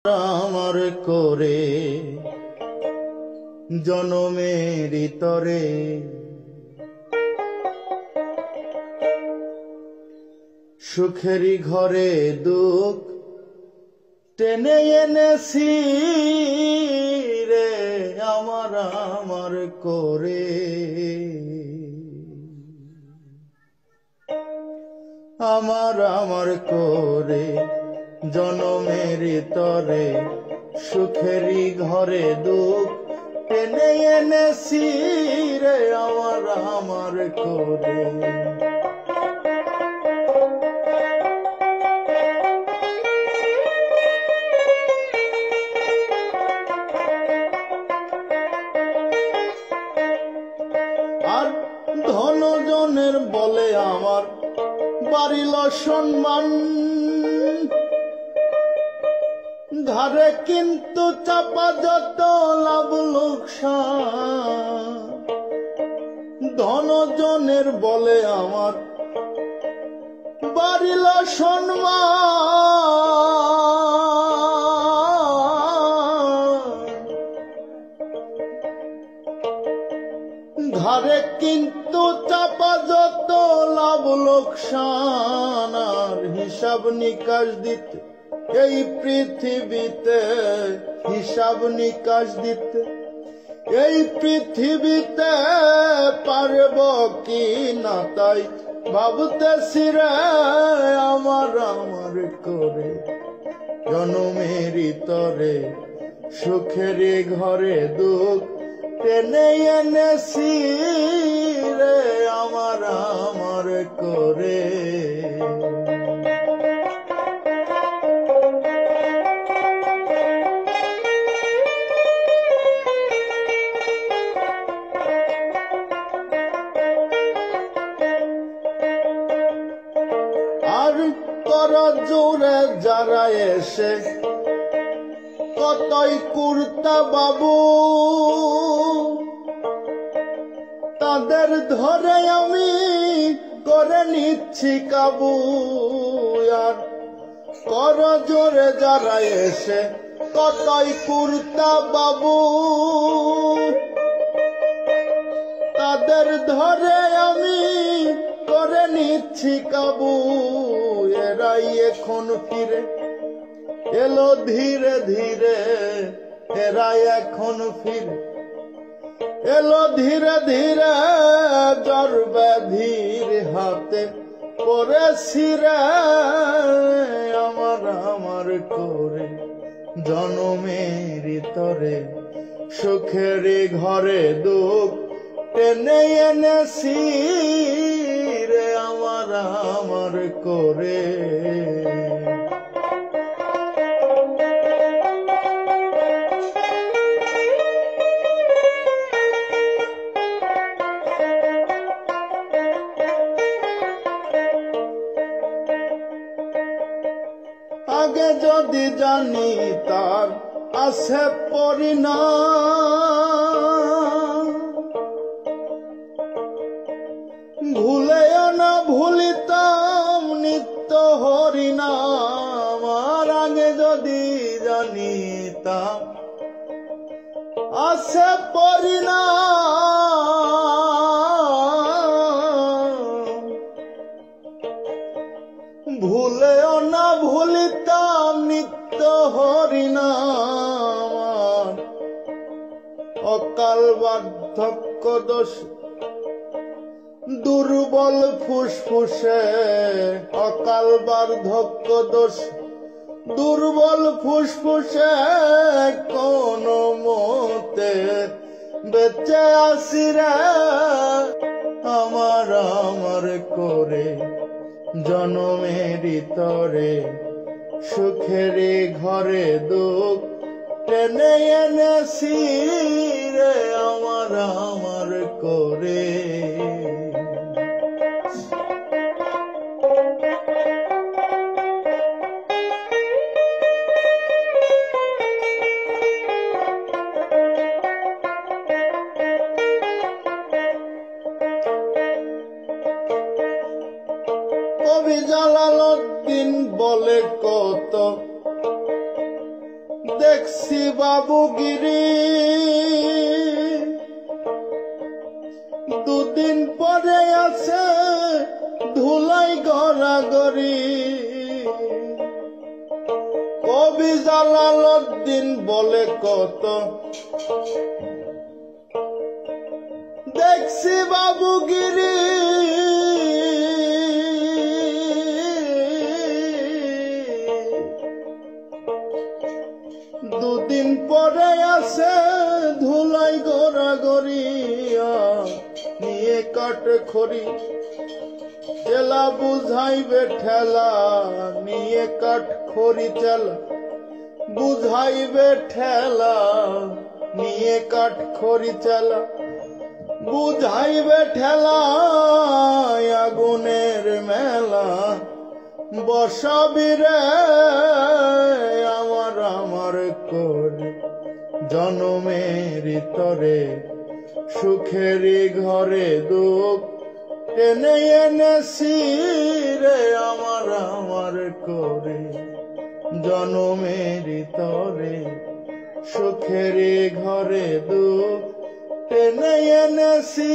আমার করে জনমের তরে সুখেরই ঘরে দুঃখ টেনে এনেছি রে আমার করে আমার করে জনমের তরে সুখেরই ঘরে দুঃখ টেনে এনেছি রে আমার করে আর ধনজনের বলে আমার বাড়িল সম্মান ঘরে কিন্তু চাপা যত লাভ লোকসান ধনজনের বলে আমার বাড়িল সম্মান ঘরে কিন্তু চাপা যত লাভ লোকসান আর হিসাব নিকাশ দিতে এই পৃথিবীতে হিসাব নিকাশ দিতে এই পৃথিবীতে পারব কি না তাই ভাবতেছি রে আমার করে জনমেরই তরে সুখেরই ঘরে দুঃখ টেনে এনেছি রে আমার করে আর কর জোরে যারা এসে কতই কুর্তা বাবু তাদের ধরে আমি করে নিচ্ছি কাবু আর কর জোরে যারা এসে কতই কুর্তা বাবু তাদের ধরে আমি করে নিচ্ছি কাবু এরাই এখন ফিরে এলো ধীরে ধীরে এরাই এখন ফিরে এলো ধীরে ধীরে জ্বর ব্যাধির হাতে পড়েছি রে আমার করে জনমের তরে সুখেরই ঘরে দুঃখ টেনে এনেছি রে আমার করে আগে যদি জানি তার আছে পরিণাম ভুলেও না ভুলিতাম নিত্য হরিনাম আর আগে যদি জানিতাম আছে পরিণাম ভুলেও না ভুলিতাম নিত্য হরিনাম অকাল বার্ধক্য দোষ দুর্বল ফুসফুসে অকাল বার্ধক্য দোষ দুর্বল ফুসফুসে কোন মতে বেঁচে আসি রে আমার করে জনমেরই তরে সুখেরই ঘরে দুঃখ টেনে এনেছি রে আমার করে কবি জালালউদ্দিন বলে কত দেখছি বাবুগিরি দুদিন পরে আছে ধুলাই গড়াগড়ি কবি জালালউদ্দিন বলে কত দেখছি বাবুগিরি দুদিন পরে আছে ধুলাই গড়াগড়ি নিয়ে কাঠ খড়ি চেলা বুঝাইবে ঠেলা নিয়ে কাঠ খড়ি চেলা বুঝাইবে ঠেলা নিয়ে কাঠ খড়ি চেলা বুঝাইবে ঠেলা আগুনের মেলা বসাবি রে আমার আমার করে জনমের তরে সুখেরই ঘরে দুঃখ টেনে এনেছি রে আমার আমার করে জনমের তরে সুখেরই ঘরে দুঃখ টেনে এনেছি